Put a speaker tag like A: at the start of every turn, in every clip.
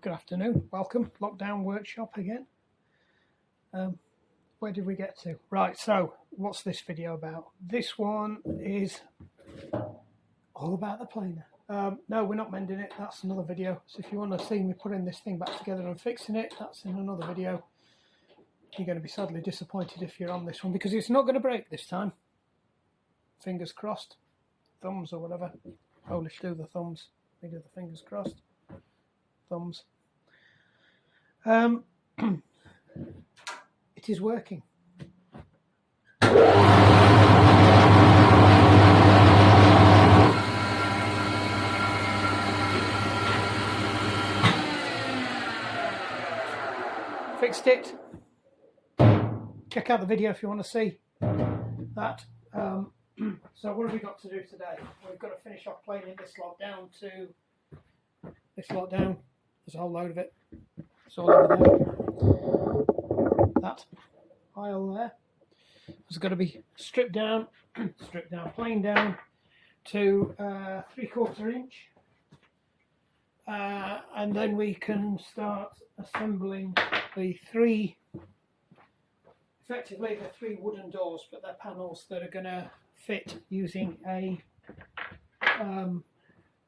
A: Good afternoon, welcome, lockdown workshop again. Where did we get to? Right, so what's this video about? This one is all about the planer. No, we're not mending it, that's another video. So if you want to see me putting this thing back together and fixing it, that's in another video. You're going to be sadly disappointed if you're on this one, because it's not going to break this time. Fingers crossed. Thumbs or whatever. Polish do the thumbs, we do the fingers crossed. Thumbs. It is working. Fixed it. Check out the video if you want to see that. So what have we got to do today? We've got to finish off planing this lot down to this lot down. There's a whole load of it. It's all over there. That pile there has got to be stripped down, planed down to 3/4 inch, and then we can start assembling effectively the three wooden doors, but they're panels that are going to fit using a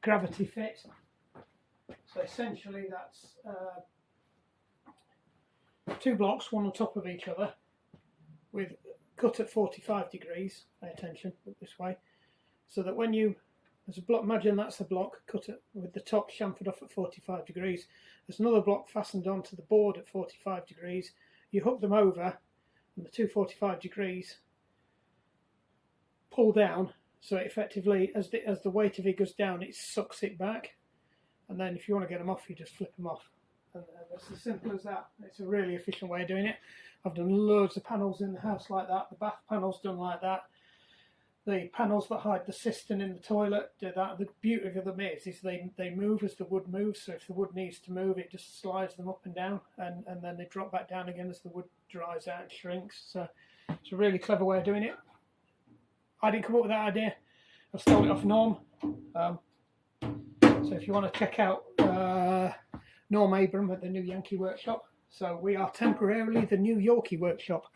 A: gravity fit. So essentially that's two blocks, one on top of each other, with cut at 45 degrees. Pay attention, look this way, so that when there's a block, imagine that's the block cut it with the top chamfered off at 45 degrees. There's another block fastened onto the board at 45 degrees. You hook them over, and the two 45 degrees pull down, so effectively as the weight of it goes down, it sucks it back. And then if you want to get them off, you just flip them off. And it's as simple as that. It's a really efficient way of doing it. I've done loads of panels in the house like that. The bath panel's done like that. The panels that hide the cistern in the toilet do that. The beauty of them is they move as the wood moves. So if the wood needs to move, it just slides them up and down, and then they drop back down again as the wood dries out and shrinks. So it's a really clever way of doing it. I didn't come up with that idea. I stole it off Norm. So if you want to check out Norm Abram at the New Yankee Workshop. So we are temporarily the New Yorkie Workshop,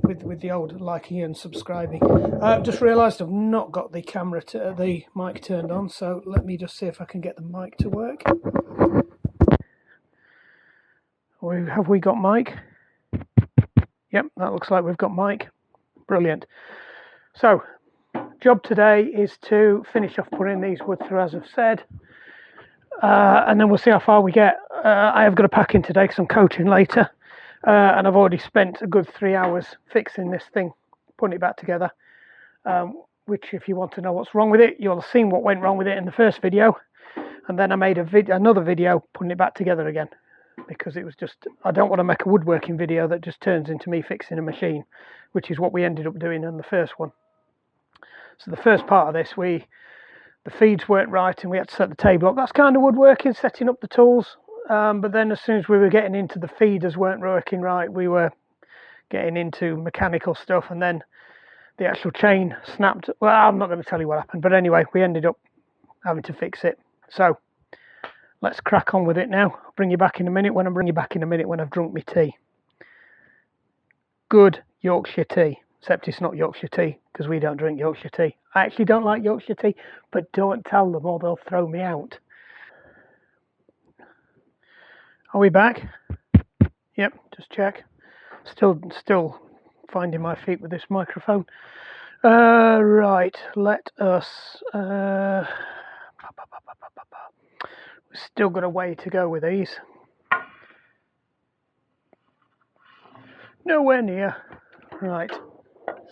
A: with the old liking and subscribing. I've just realised I've not got the the mic turned on, so let me just see if I can get the mic to work. Have we got mic? Yep, that looks like we've got mic. Brilliant. So job today is to finish off putting these wood through, as I've said, and then we'll see how far we get. I have got to pack in today because I'm coaching later, and I've already spent a good 3 hours fixing this thing, putting it back together, which if you want to know what's wrong with it, you'll have seen what went wrong with it in the first video, and then I made another video putting it back together again, because it was just, I don't want to make a woodworking video that just turns into me fixing a machine, which is what we ended up doing in the first one. So the first part of this, the feeds weren't right and we had to set the table up. That's kind of woodworking, setting up the tools. But then as soon as we were getting into the feeders weren't working right, we were getting into mechanical stuff, and then the actual chain snapped. Well, I'm not going to tell you what happened, but anyway, we ended up having to fix it. So let's crack on with it now. I'll bring you back in a minute when I've drunk my tea. Good Yorkshire tea. Except it's not Yorkshire tea, because we don't drink Yorkshire tea. I actually don't like Yorkshire tea, but don't tell them or they'll throw me out. Are we back? Yep, just check. Still finding my feet with this microphone. Right, let us... we've still got a way to go with these. Nowhere near. Right.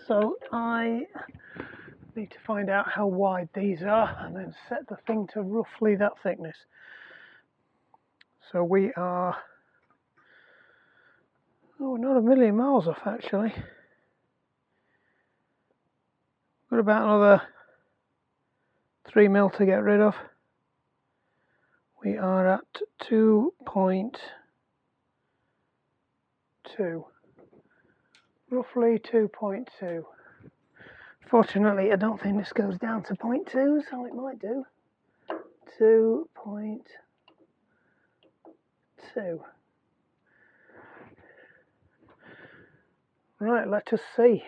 A: So I need to find out how wide these are and then set the thing to roughly that thickness. So we are, we're not a million miles off actually. Got about another 3 mil to get rid of. We are at 2.2. Roughly 2.2. Fortunately, I don't think this goes down to 0.2, so it might do. 2.2. 2. Right, let us see.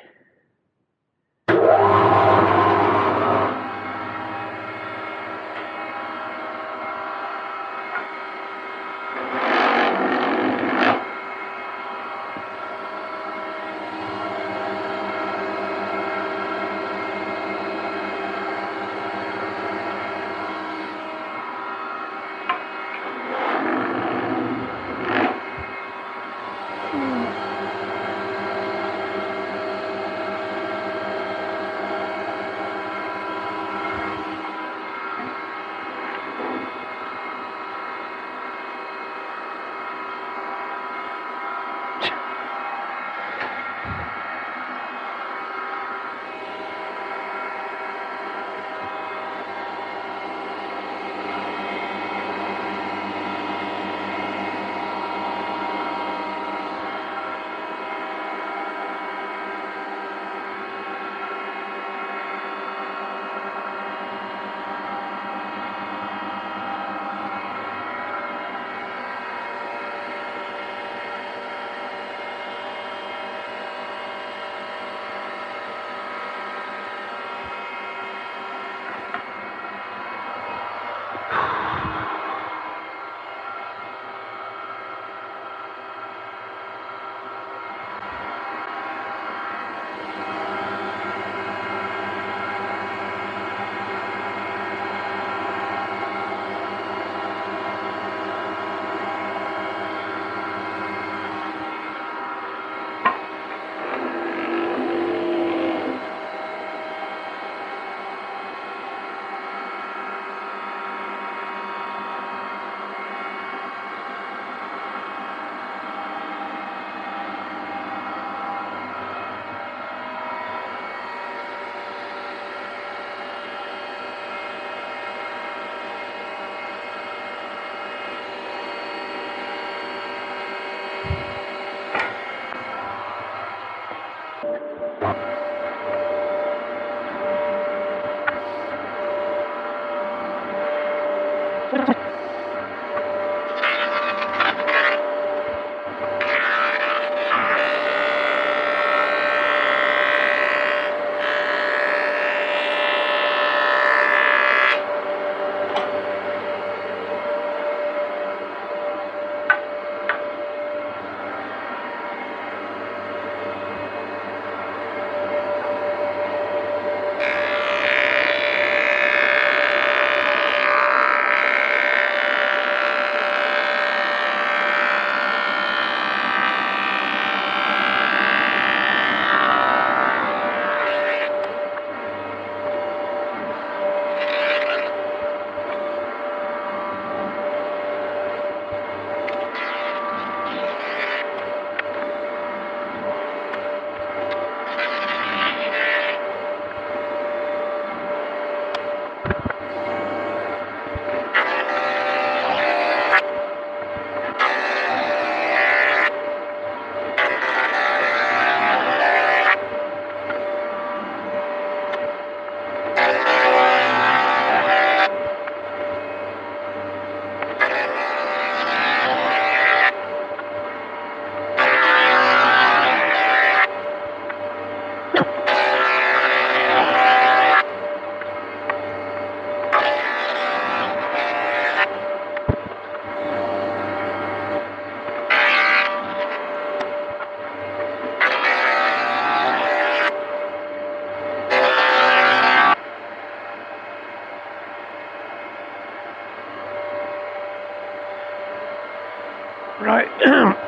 A: Right,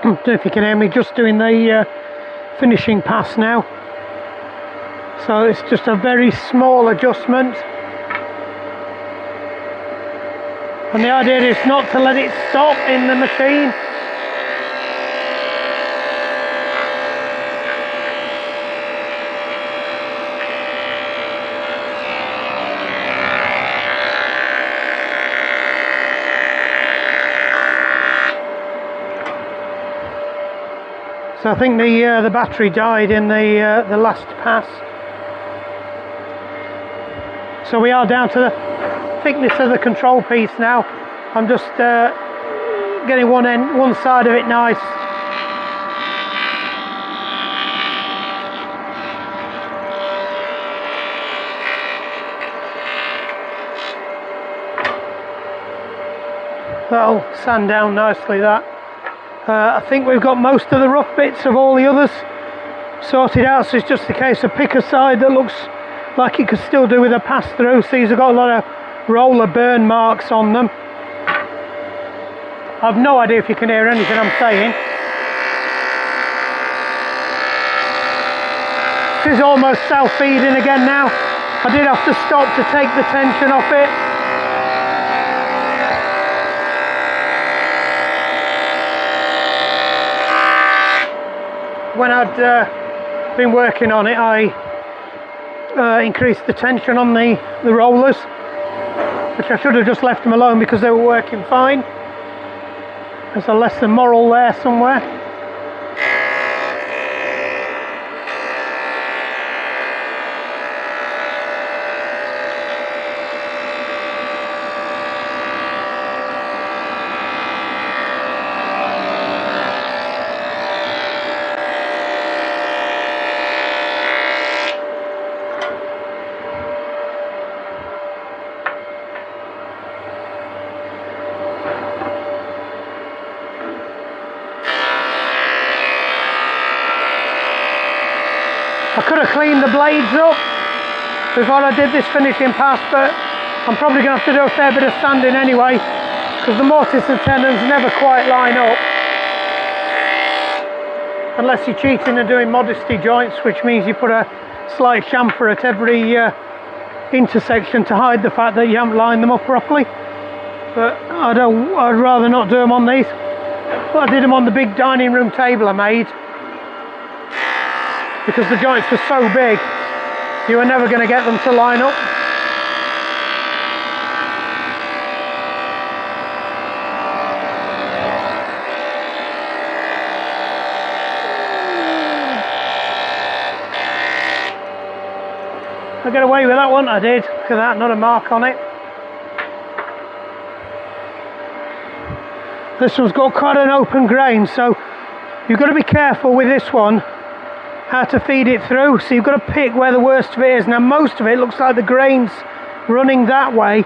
A: don't know if you can hear me, just doing the finishing pass now. So it's just a very small adjustment. And the idea is not to let it stop in the machine. So I think the battery died in the last pass. So we are down to the thickness of the control piece now. I'm just getting one side of it nice. That'll sand down nicely, that. I think we've got most of the rough bits of all the others sorted out, so it's just a case of pick a side that looks like it could still do with a pass through. So these have got a lot of roller burn marks on them. I've no idea if you can hear anything I'm saying. This is almost self-feeding again now. I did have to stop to take the tension off it. When I'd been working on it, I increased the tension on the rollers, which I should have just left them alone because they were working fine. There's a lesson moral there somewhere. I could have cleaned the blades up before I did this finishing pass, but I'm probably going to have to do a fair bit of sanding anyway, because the mortise and tenons never quite line up, unless you're cheating and doing modesty joints, which means you put a slight chamfer at every intersection to hide the fact that you haven't lined them up properly. But I'd rather not do them on these. But I did them on the big dining room table I made, because the joints were so big, you were never going to get them to line up. I got away with that one, I did. Look at that, not a mark on it. This one's got quite an open grain, so you've got to be careful with this one how to feed it through. So you've got to pick where the worst of it is. Now most of it looks like the grain's running that way,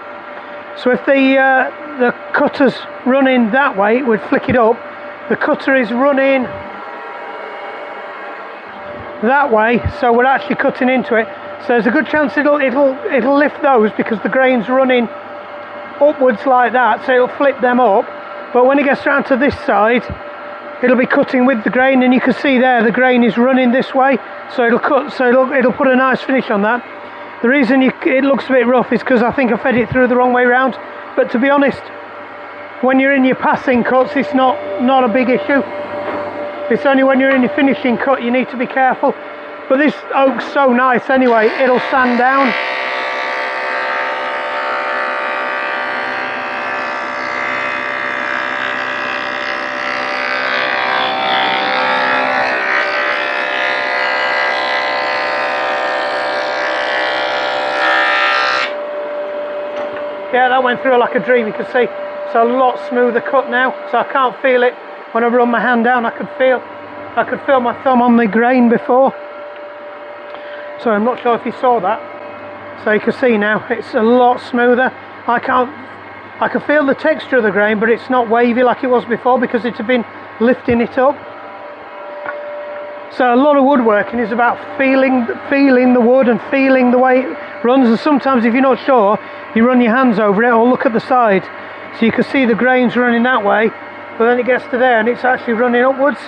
A: so if the cutter's running that way, it would flick it up. The cutter is running that way, so we're actually cutting into it, so there's a good chance it'll lift those, because the grain's running upwards like that, so it'll flip them up. But when it gets around to this side, it'll be cutting with the grain, and you can see there the grain is running this way, so it'll cut, so it'll put a nice finish on that. The reason it looks a bit rough is because I think I fed it through the wrong way round, but to be honest, when you're in your passing cuts, it's not a big issue. It's only when you're in your finishing cut you need to be careful. But this oak's so nice anyway, it'll sand down. Yeah, that went through like a dream, you can see. It's a lot smoother cut now, so I can't feel it. When I run my hand down, I could feel my thumb on the grain before. So I'm not sure if you saw that. So you can see now, it's a lot smoother. I can feel the texture of the grain, but it's not wavy like it was before, because it had been lifting it up. So a lot of woodworking is about feeling the wood and feeling the way it runs. And sometimes if you're not sure, you run your hands over it or look at the side. So you can see the grains running that way, but then it gets to there and it's actually running upwards.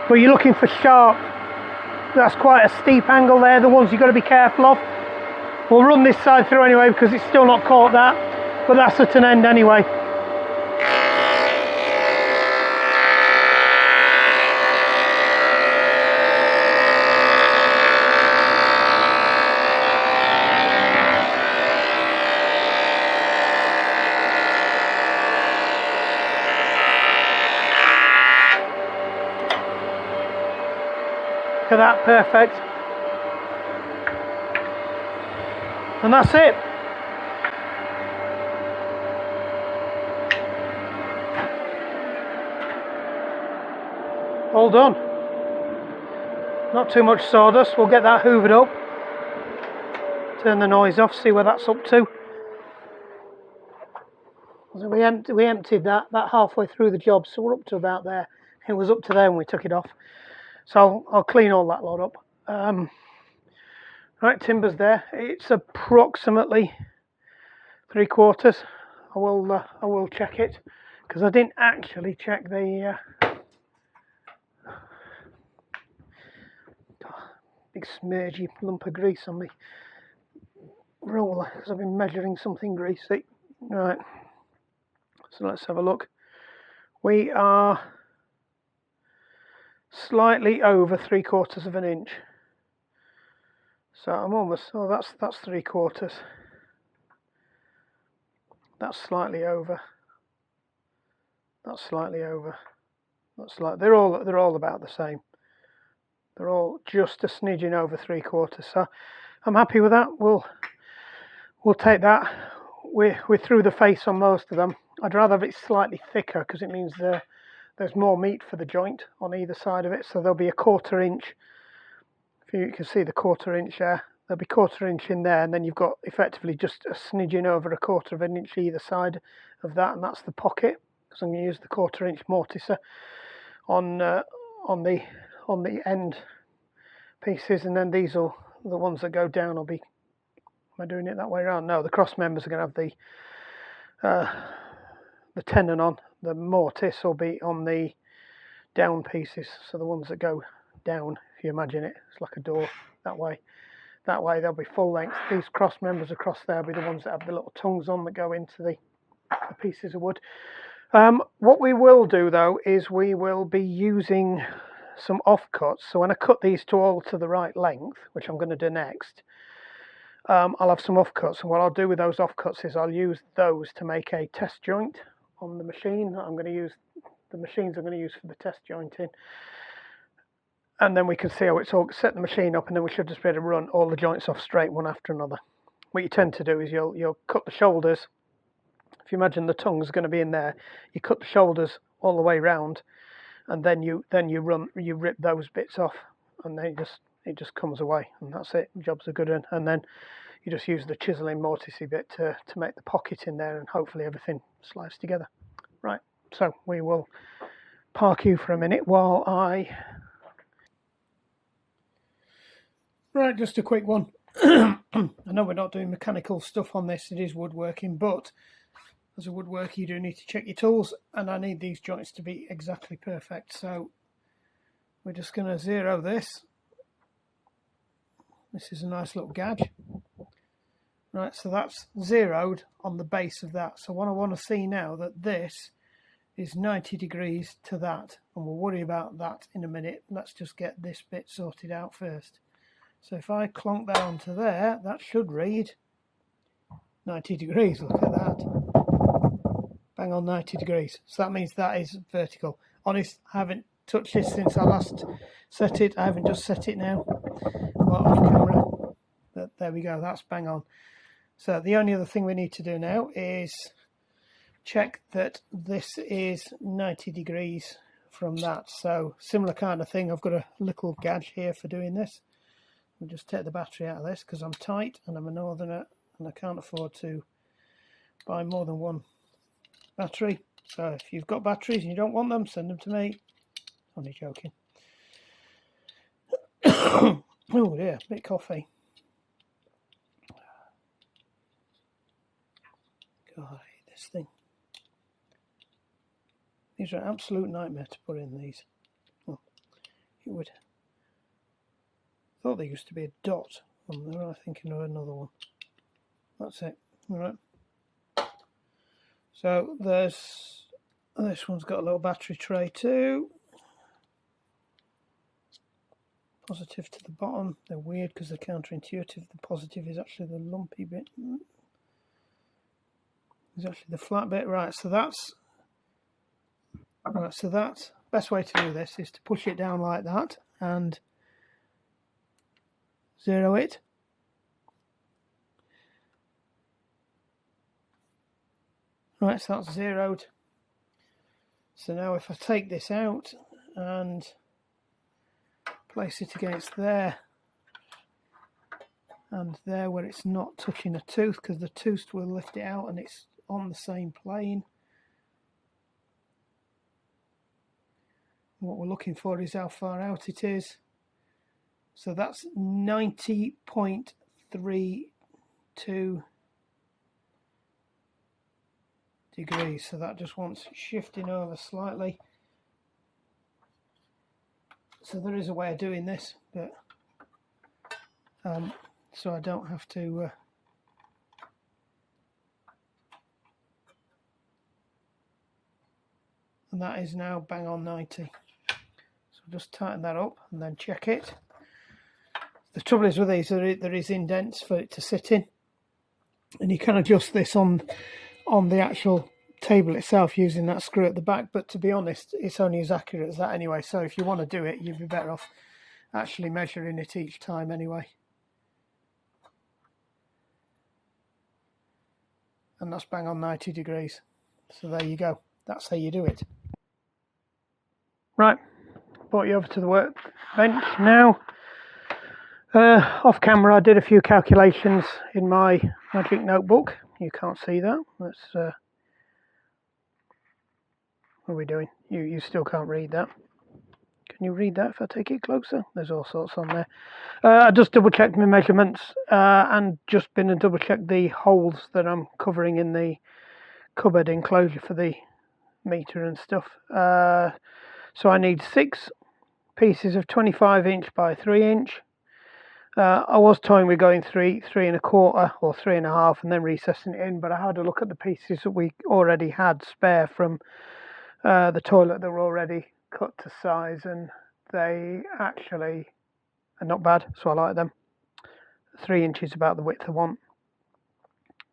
A: But you're looking for sharp, that's quite a steep angle there, the ones you've got to be careful of. We'll run this side through anyway, because it's still not caught that, but that's at an end anyway. Look at that, perfect. And that's it. all done. Not too much sawdust. We'll get that hoovered up. Turn the noise off, see where that's up to. So we emptied that about halfway through the job, so we're up to about there. It was up to there when we took it off. So I'll clean all that lot up. Right, timber's there. It's approximately 3/4. I will check it because I didn't actually check the big smudgy lump of grease on my roller because I've been measuring something greasy. Right, so let's have a look. We are slightly over 3/4 of an inch. So I'm almost, oh that's 3/4. That's slightly over. That's slightly over. That's like they're all about the same. They're all just a smidgen over 3/4. So I'm happy with that. We'll take that. We're through the face on most of them. I'd rather have it slightly thicker because it means there's more meat for the joint on either side of it. So there'll be a 1/4 inch. If you can see the 1/4 inch there, there'll be 1/4 inch in there, and then you've got effectively just a smidgen over a 1/4 of an inch either side of that, and that's the pocket. Because I'm going to use the 1/4 inch mortiser on the end pieces, and then these are the ones that go down. Am I doing it that way around? No, the cross members are going to have the tenon on. The mortise will be on the down pieces, so the ones that go down, if you imagine it, it's like a door that way. That way they'll be full length. These cross members across there will be the ones that have the little tongues on that go into the pieces of wood. What we will do though is we will be using some offcuts. So when I cut these all to the right length, which I'm going to do next, I'll have some offcuts, and what I'll do with those offcuts is I'll use those to make a test joint on the machine. I'm going to use the machines I'm going to use for the test jointing, and then we can see how it's all set the machine up, and then we should just be able to run all the joints off straight one after another. What you tend to do is you'll cut the shoulders. If you imagine the tongue's going to be in there, you cut the shoulders all the way round, and then you rip those bits off, and then it just comes away, and that's it. Job's a good one. And then you just use the chiseling mortisey bit to make the pocket in there, and hopefully everything slides together. Right, so we will park you for a minute while Right, just a quick one. I know we're not doing mechanical stuff on this, it is woodworking, but as a woodworker you do need to check your tools, and I need these joints to be exactly perfect. So we're just going to zero this. This is a nice little gouge. Right, so that's zeroed on the base of that. So what I want to see now, that this is 90 degrees to that, and we'll worry about that in a minute. Let's just get this bit sorted out first. So if I clonk that onto there, that should read 90 degrees. Look at that. Bang on 90 degrees. So that means that is vertical. Honest, I haven't touched this since I last set it. I haven't just set it now. Well, off camera. But there we go. That's bang on. So the only other thing we need to do now is check that this is 90 degrees from that. So similar kind of thing. I've got a little gouge here for doing this. I'll just take the battery out of this because I'm tight and I'm a northerner and I can't afford to buy more than one battery. So if you've got batteries and you don't want them, send them to me. Only joking. Oh dear, a bit coffee. God, I hate this thing. These are an absolute nightmare to put in these. Oh, you would. I thought there used to be a dot on there. I'm thinking of another one. That's it. All right. So there's this one's got a little battery tray too. Positive to the bottom. They're weird because they're counterintuitive. The positive is actually the lumpy bit. It's actually the flat bit. Right. So that's best way to do this is to push it down like that and zero it. Right, so that's zeroed. So now if I take this out and place it against there and there where it's not touching a tooth, because the tooth will lift it out and it's on the same plane. What we're looking for is how far out it is. So that's 90.32 degrees. So that just wants shifting over slightly. So there is a way of doing this, but so I don't have to and that is now bang on 90. So just tighten that up and then check it. The trouble is with these, there is indents for it to sit in, and you can adjust this on the actual table itself using that screw at the back, but to be honest, it's only as accurate as that anyway. So if you want to do it, you'd be better off actually measuring it each time anyway. And that's bang on 90 degrees. So there you go. That's how you do it. Right, brought you over to the workbench now. Off camera I did a few calculations in my magic notebook. You can't see that. That's what are we doing? You still can't read that. Can you read that if I take it closer? There's all sorts on there. I just double checked my measurements and just been and double checked the holes that I'm covering in the cupboard enclosure for the meter and stuff. So I need 6 pieces of 25" by 3". I was toying with going 3.25 or 3.5 and then recessing it in, but I had a look at the pieces that we already had spare from the toilet that were already cut to size, and they actually are not bad, so I like them. 3 inches about the width I want.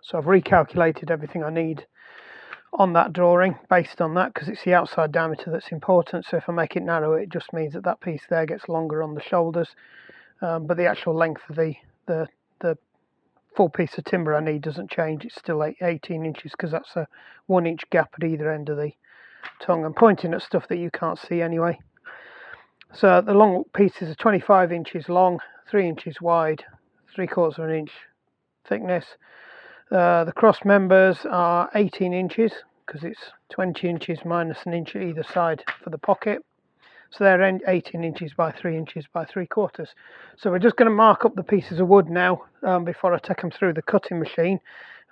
A: So I've recalculated everything I need on that drawing based on that, because it's the outside diameter that's important. So if I make it narrow, it just means that that piece there gets longer on the shoulders, but the actual length of the full piece of timber I need doesn't change. It's still 18 inches, because that's a 1 inch gap at either end of the tongue. I'm pointing at stuff that you can't see anyway. So the long piece is 25 inches long, 3 inches wide, 3/4 inch thickness. The cross members are 18 inches, because it's 20 inches minus an inch at either side for the pocket. So they're 18 inches by 3 inches by 3/4. So we're just going to mark up the pieces of wood now before I take them through the cutting machine.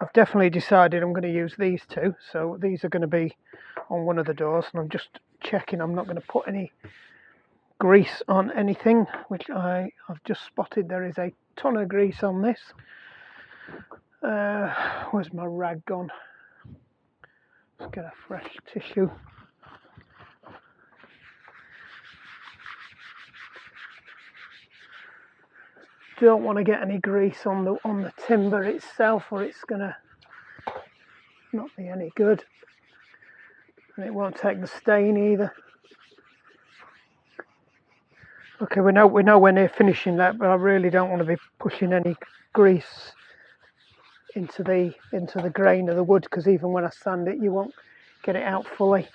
A: I've definitely decided I'm going to use these two. So these are going to be on one of the doors, and I'm just checking I'm not going to put any grease on anything, which I've just spotted there is a ton of grease on this. Where's my rag gone? Let's get a fresh tissue. Don't want to get any grease on the timber itself, or it's gonna not be any good, and it won't take the stain either. Okay, we know we're near finishing that, but I really don't want to be pushing any grease into the grain of the wood, because even when I sand it, you won't get it out fully.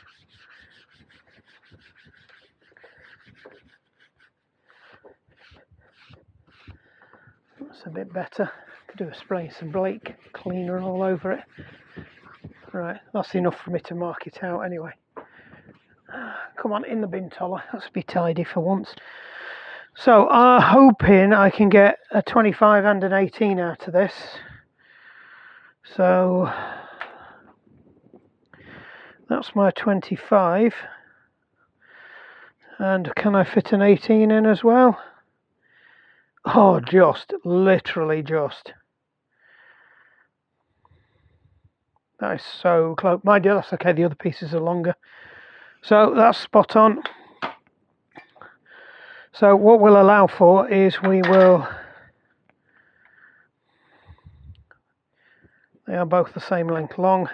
A: That's a bit better. Could do a spray some Blake cleaner all over it. Right, that's enough for me to mark it out anyway. Come on, in the bin toller. Let's be tidy for once. So I'm hoping I can get a 25 and an 18 out of this. So that's my 25. And can I fit an 18 in as well? Oh, literally just. That is so close. My dear, that's okay, the other pieces are longer. So that's spot on. So what we'll allow for is they are both the same length long.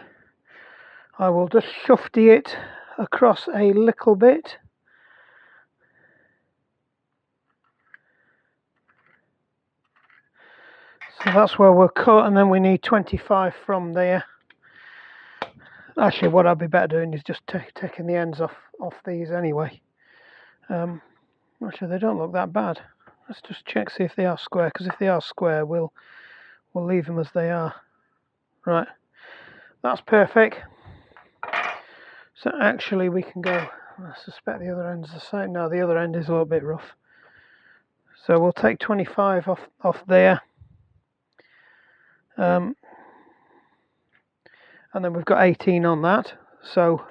A: I will just shufty it across a little bit. So that's where we'll cut, and then we need 25 from there. Actually, what I'd be better doing is just taking the ends off these anyway. Actually, they don't look that bad. Let's just check, see if they are square, because if they are square, we'll leave them as they are. Right, that's perfect. So actually we can go, I suspect the other end's the same. No, the other end is a little bit rough. So we'll take 25 off there. And then we've got 18 on that. So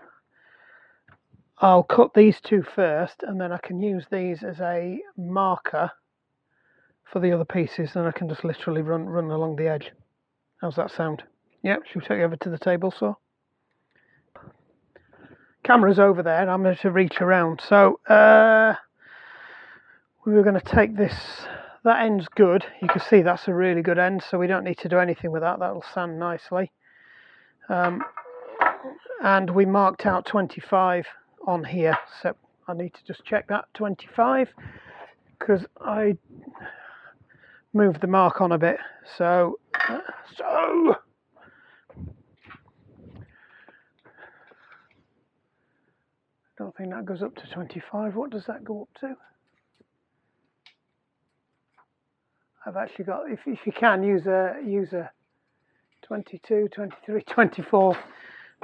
A: I'll cut these two first, and then I can use these as a marker for the other pieces, and I can just literally run along the edge. How's that sound? Yep, should we take it over to the table saw? Camera's over there, I'm going to reach around. So we were going to take this, that end's good. You can see that's a really good end, so we don't need to do anything with that. That'll sand nicely. And we marked out 25 on here, so I need to just check that 25 because I moved the mark on a bit. So don't think that goes up to 25. What does that go up to? I've actually got, if you can use a 22, 23, 24,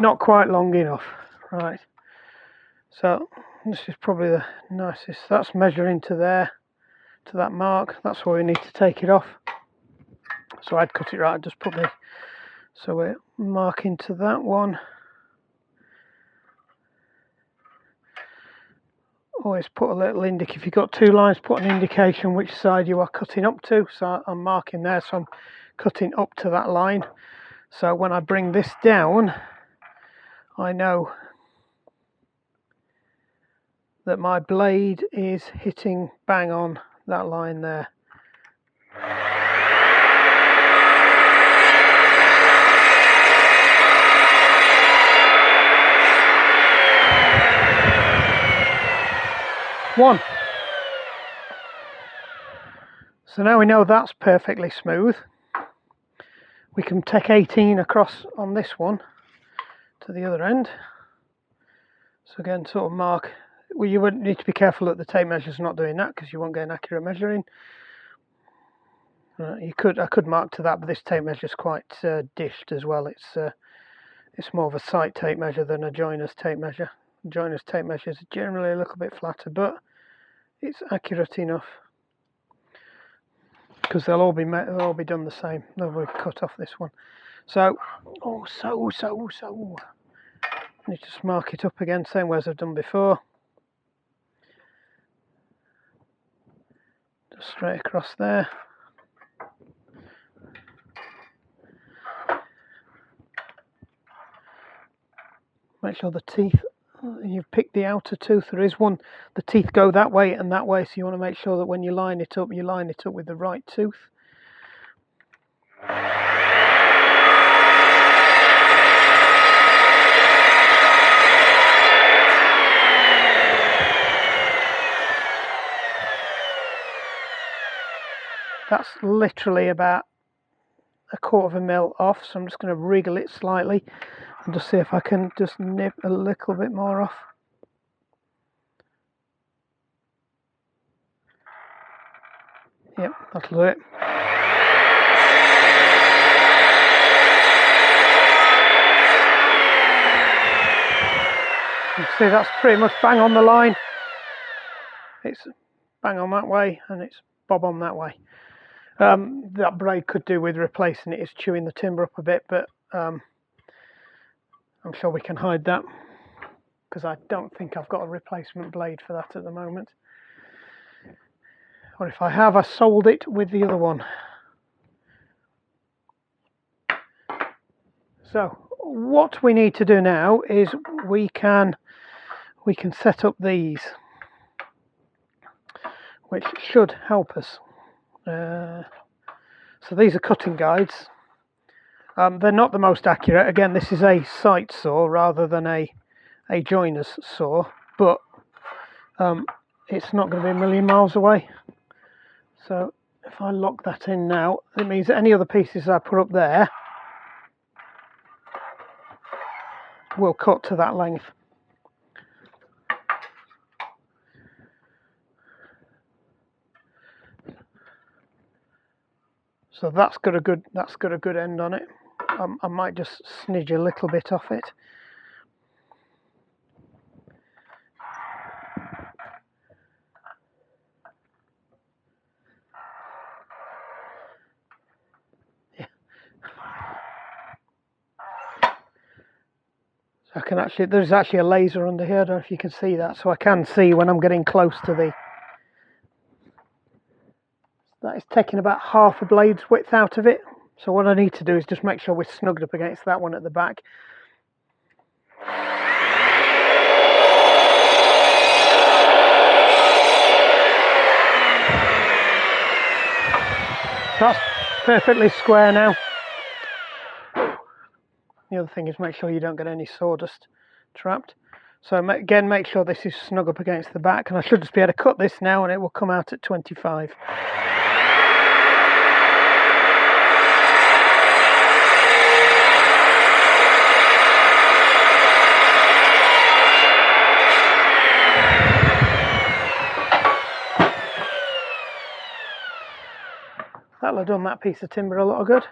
A: not quite long enough. Right, so this is probably the nicest. That's measuring to there, to that mark. That's where we need to take it off. So I'd cut it right, just put the, so we're marking to that one. Always put a little indication. If you've got two lines, put an indication which side you are cutting up to. So I'm marking there, so I'm cutting up to that line. So when I bring this down, I know that my blade is hitting bang on that line there. One. So now we know that's perfectly smooth. We can take 18 across on this one to the other end. So again, sort of mark. Well, you would need to be careful that the tape measure's not doing that because you won't get an accurate measuring. I could mark to that, but this tape measure's quite dished as well. It's more of a sight tape measure than a joiner's tape measure. Joiner's tape measure is generally a little bit flatter, but it's accurate enough because they'll all be done the same. They'll be cut off this one. So, I need to just mark it up again, same way as I've done before. Just straight across there. Make sure the teeth, you've picked the outer tooth. There is one, the teeth go that way and that way, so you want to make sure that when you line it up with the right tooth. That's literally about 1/4 mil off, so I'm just going to wriggle it slightly and just see if I can just nip a little bit more off. Yep, that'll do it. You see that's pretty much bang on the line. It's bang on that way and it's bob on that way. That blade could do with replacing it. It's chewing the timber up a bit, but I'm sure we can hide that because I don't think I've got a replacement blade for that at the moment. Or if I have, I sold it with the other one. So what we need to do now is we can set up these, which should help us. So these are cutting guides. They're not the most accurate. Again, this is a sight saw rather than a joiner's saw, but it's not going to be a million miles away. So if I lock that in now, it means that any other pieces I put up there will cut to that length. So that's got a good end on it. I might just snidge a little bit off it. I can actually, there's actually a laser under here, I don't know if you can see that, so I can see when I'm getting close to that is taking about half a blade's width out of it. So what I need to do is just make sure we're snugged up against that one at the back. That's perfectly square now. The other thing is make sure you don't get any sawdust trapped. So again, make sure this is snug up against the back, and I should just be able to cut this now and it will come out at 25. That'll have done that piece of timber a lot of good.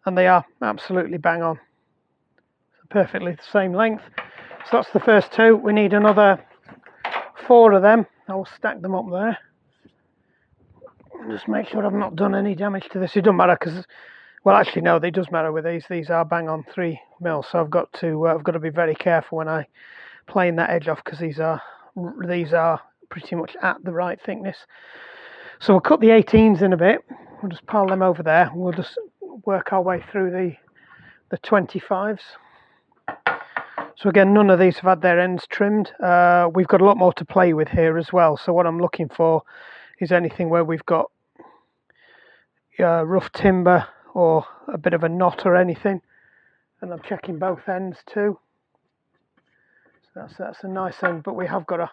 A: And they are absolutely bang on. Perfectly the same length. So that's the first two. We need another 4 of them. I will stack them up there. Just make sure I've not done any damage to this. It doesn't matter because, well, actually no, it does matter with these. These are bang on 3mm, so I've got to be very careful when I plane that edge off, because these are pretty much at the right thickness. So we'll cut the 18s in a bit. We'll just pile them over there. We'll just work our way through the 25s. So again, none of these have had their ends trimmed. We've got a lot more to play with here as well. So what I'm looking for is anything where we've got rough timber or a bit of a knot or anything. And I'm checking both ends too. So that's a nice end, but we have got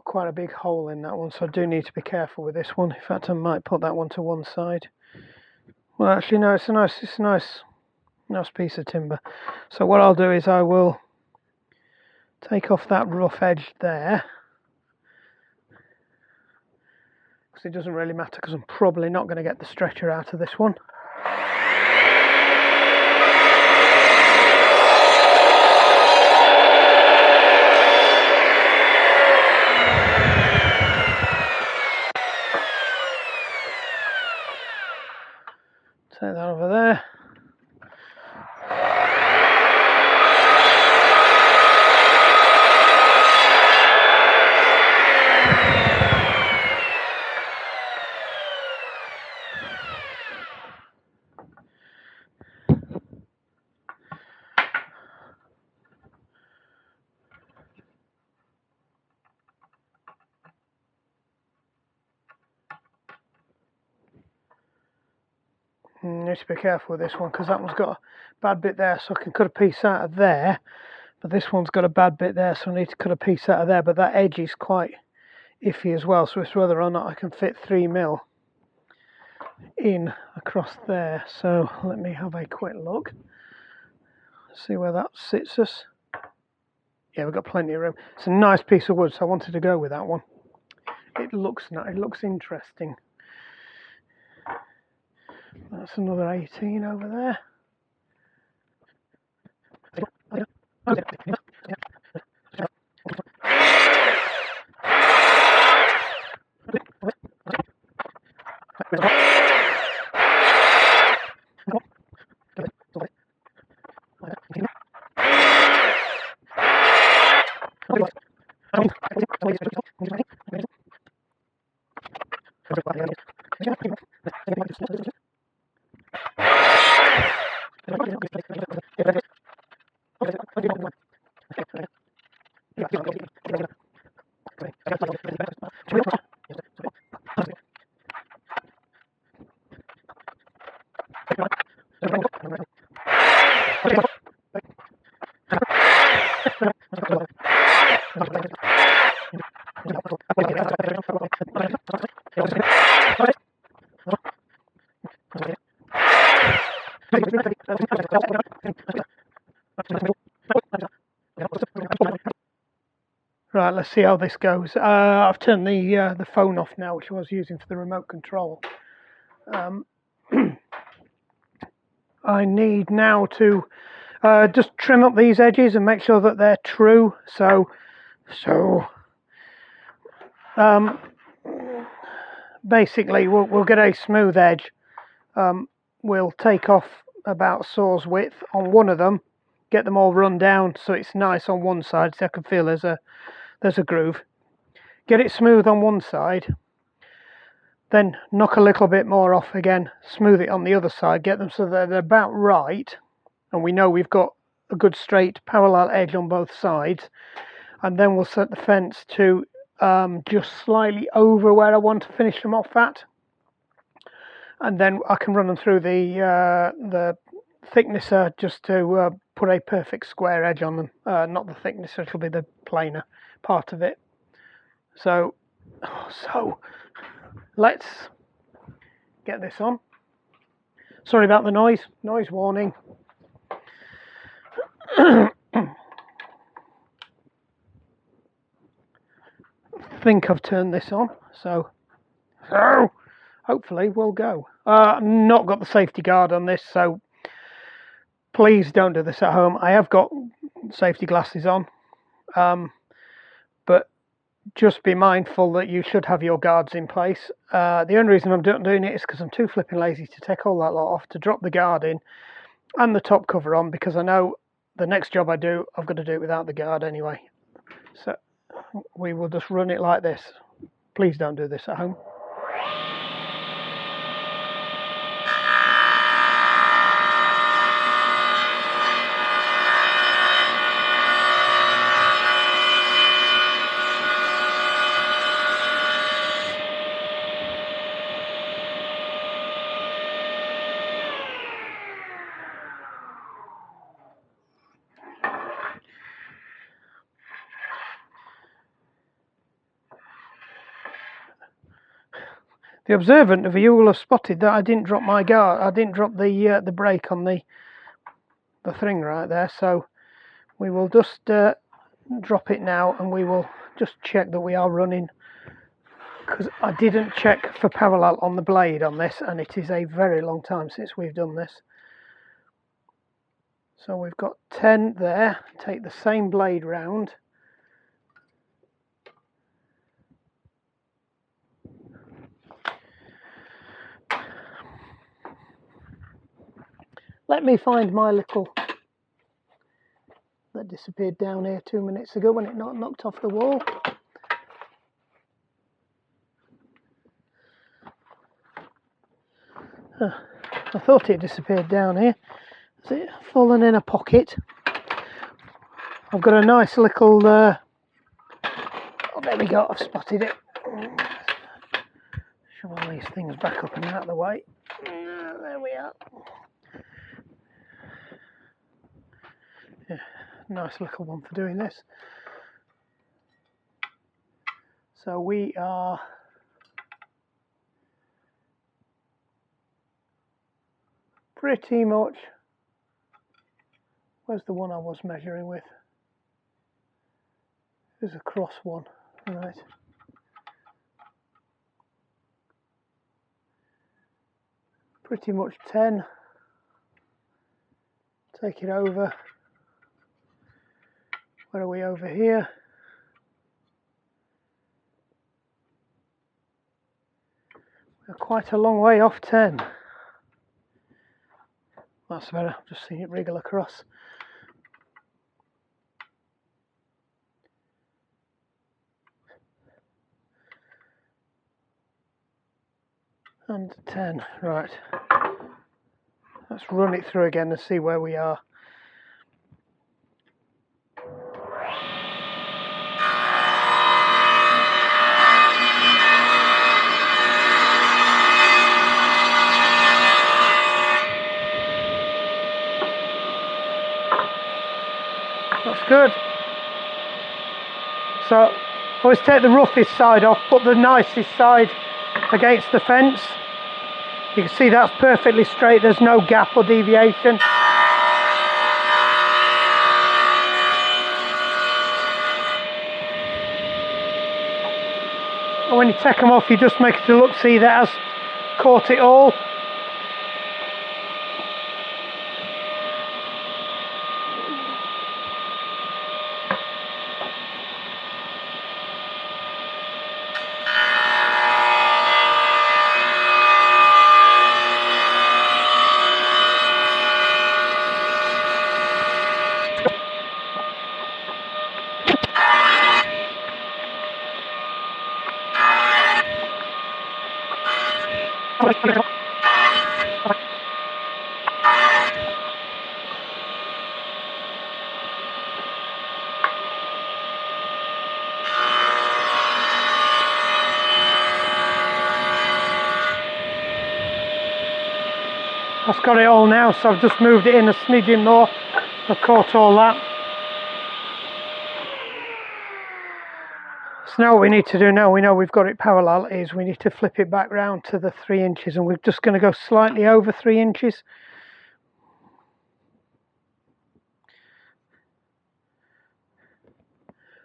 A: quite a big hole in that one, so I do need to be careful with this one. In fact, I might put that one to one side. Well, actually, no, it's a nice piece of timber. So what I'll do is I will take off that rough edge there, because it doesn't really matter, because I'm probably not going to get the stretcher out of this one. Take that over there. Need to be careful with this one, because that one's got a bad bit there, so I can cut a piece out of there, but this one's got a bad bit there, so I need to cut a piece out of there. But that edge is quite iffy as well, so it's whether or not I can fit 3mm in across there. So let me have a quick look, see where that sits us. Yeah, we've got plenty of room. It's a nice piece of wood, so I wanted to go with that one. It looks nice, it looks interesting. That's another 18 over there. Right, let's see how this goes. I've turned the phone off now, which I was using for the remote control. I need now to just trim up these edges and make sure that they're true. So basically we'll get a smooth edge. We'll take off about saw's width on one of them, get them all run down so it's nice on one side, so I can feel there's a groove. Get it smooth on one side, then knock a little bit more off again, smooth it on the other side, get them so that they're about right, and we know we've got a good straight parallel edge on both sides. And then we'll set the fence to just slightly over where I want to finish them off at, and then I can run them through the thicknesser just to put a perfect square edge on them. Not the thicknesser, it'll be the planer part of it. So let's get this on. Sorry about the noise warning. I think I've turned this on, so hopefully we'll go. Not got the safety guard on this, so please don't do this at home. I have got safety glasses on, but just be mindful that you should have your guards in place. The only reason I'm not doing it is because I'm too flipping lazy to take all that lot off, to drop the guard in and the top cover on, because I know the next job I do, I've got to do it without the guard anyway. So we will just run it like this. Please don't do this at home. The observant of you will have spotted that I didn't drop my guard. I didn't drop the brake on the thing right there. So we will just drop it now, and we will just check that we are running, because I didn't check for parallel on the blade on this, and it is a very long time since we've done this. So we've got 10 there. Take the same blade round. Let me find my little that disappeared down here 2 minutes ago when it knocked off the wall. I thought it disappeared down here. Has it fallen in a pocket? I've got a nice little oh, there we go, I've spotted it. Shove all these things back up and out of the way. There we are. Yeah, nice little one for doing this. So we are pretty much, where's the one I was measuring with? There's a cross one, right. Pretty much 10. Take it over. Where are we over here? We're quite a long way off 10. That's better, I've just seen it wriggle across. And 10, right. Let's run it through again and see where we are. That's good. So always take the roughest side off, put the nicest side against the fence. You can see that's perfectly straight, there's no gap or deviation. And when you take them off, you just make it to look, see, that has caught it all. I've got it all now, so I've just moved it in a smidgen more. I've caught all that. So now what we need to do, now we know we've got it parallel, is we need to flip it back round to the 3 inches, and we're just going to go slightly over 3 inches.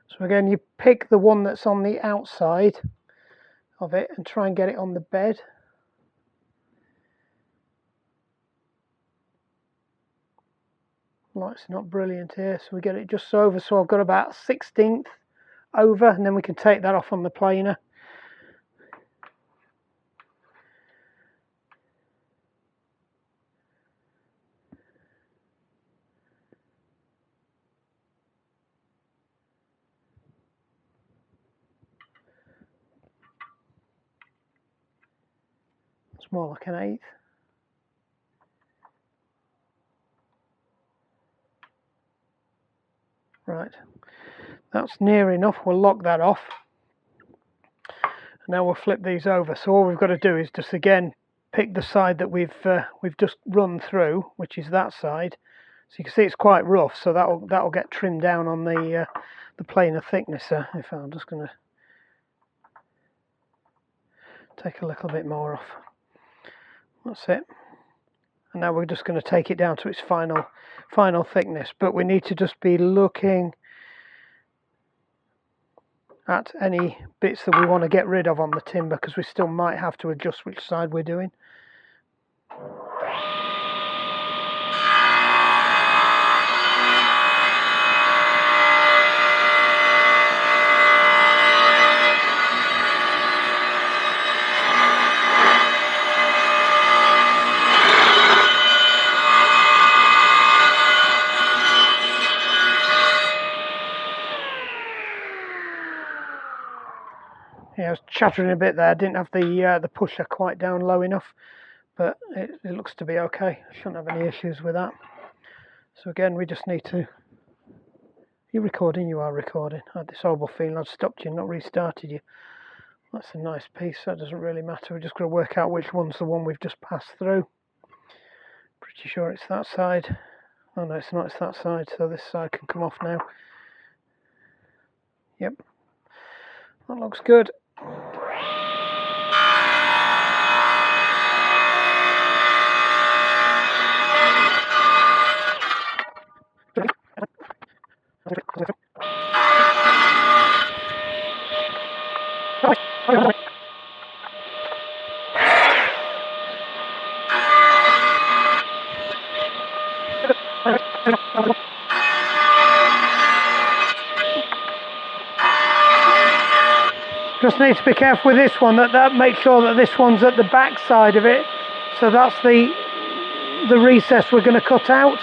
A: So again, you pick the one that's on the outside of it and try and get it on the bed. Light's not brilliant here, so we get it just over, so I've got about 1/16 over, and then we can take that off on the planer. It's more like 1/8. Right, that's near enough. We'll lock that off. Now we'll flip these over. So all we've got to do is just again pick the side that we've just run through, which is that side. So you can see it's quite rough, so that'll get trimmed down on the planer thickness. If I'm just going to take a little bit more off. That's it. And now we're just going to take it down to its final thickness, but we need to just be looking at any bits that we want to get rid of on the timber, because we still might have to adjust which side we're doing. Yeah, I was chattering a bit there. I didn't have the pusher quite down low enough, but it looks to be okay. I shouldn't have any issues with that. So again, we just need to... You're recording? You are recording. I had this horrible feeling I'd stopped you and not restarted you. That's a nice piece. That doesn't really matter. We're just going to work out which one's the one we've just passed through. Pretty sure it's that side. Oh no, it's not. It's that side. So this side can come off now. Yep. That looks good. Just need to be careful with this one, that make sure that this one's at the back side of it. So that's the recess we're going to cut out.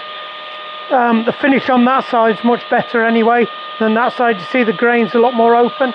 A: The finish on that side is much better anyway than that side. You see the grain's a lot more open.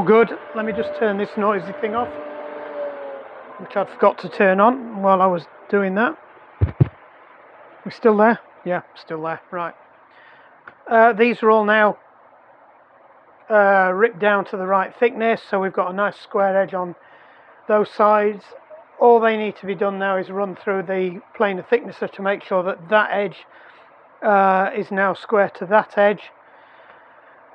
A: all good. Let me just turn this noisy thing off, which I forgot to turn on while I was doing that. We still there? Yeah, still there. Right. These are all now ripped down to the right thickness, so we've got a nice square edge on those sides. All they need to be done now is run through the planer thicknesser to make sure that that edge is now square to that edge,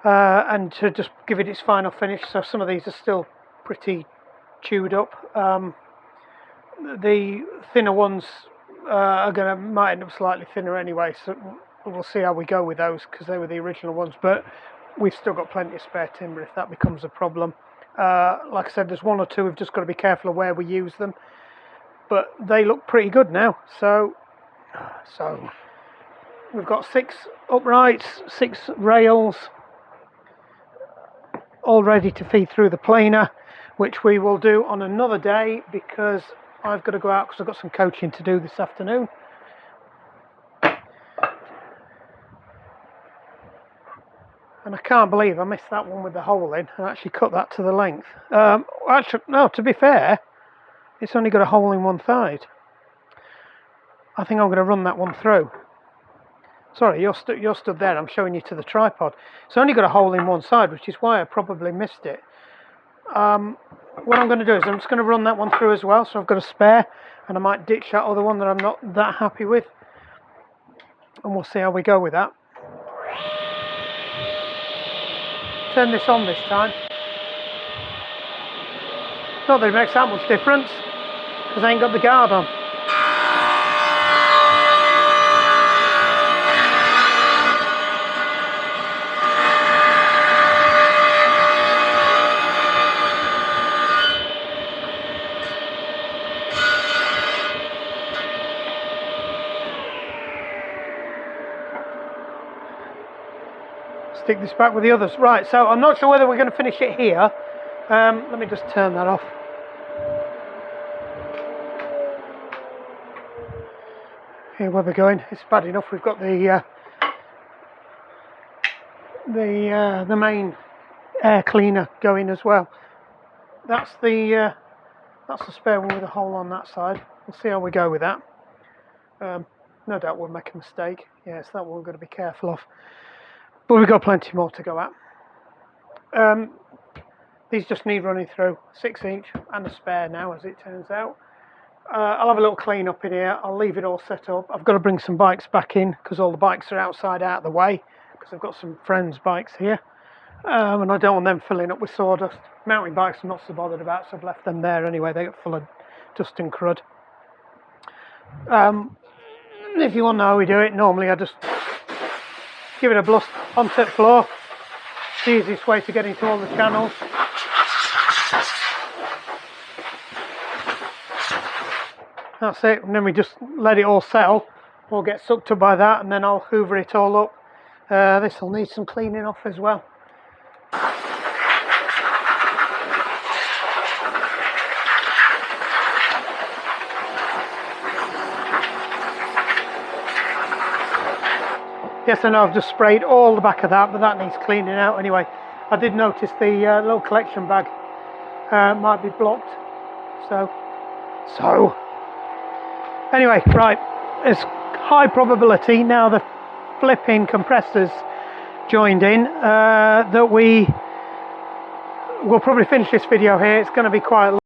A: and to just give it its final finish. So some of these are still pretty chewed up. The thinner ones might end up slightly thinner anyway, so we'll see how we go with those, because they were the original ones, but we've still got plenty of spare timber if that becomes a problem. Like I said, there's one or two we've just got to be careful of where we use them, but they look pretty good now. So we've got 6 uprights, 6 rails, all ready to feed through the planer, which we will do on another day, because I've got to go out because I've got some coaching to do this afternoon. And I can't believe I missed that one with the hole in and actually cut that to the length. Actually, no, to be fair, it's only got a hole in one side. I think I'm going to run that one through. Sorry, you're stood there, I'm showing you to the tripod. It's only got a hole in one side, which is why I probably missed it. What I'm going to do is I'm just going to run that one through as well, so I've got a spare, and I might ditch that other one that I'm not that happy with, and we'll see how we go with that. Turn this on this time. Not that it makes that much difference, because I ain't got the guard on. Stick this back with the others. Right, so I'm not sure whether we're going to finish it here. Let me just turn that off. Here, where we're going, it's bad enough we've got the main air cleaner going as well. That's the spare one with a hole on that side. We'll see how we go with that. No doubt we'll make a mistake. Yes, that one we've got to be careful of. But we've got plenty more to go at. These just need running through, 6 inch and a spare now, as it turns out. I'll have a little clean up in here. I'll leave it all set up. I've got to bring some bikes back in, because all the bikes are outside, out of the way, because I've got some friends' bikes here, and I don't want them filling up with sawdust. Mountain bikes I'm not so bothered about, so I've left them there anyway. They get full of dust and crud. If you want to know how we do it, normally I just give it a blast onto the floor. It's the easiest way to get into all the channels. That's it, and then we just let it all settle, or get sucked up by that, and then I'll hoover it all up. This will need some cleaning off as well. Yes, I know I've just sprayed all the back of that, but that needs cleaning out anyway. I did notice the little collection bag might be blocked. So anyway, right, it's high probability now the flipping compressors joined in that we will probably finish this video here. It's going to be quite long.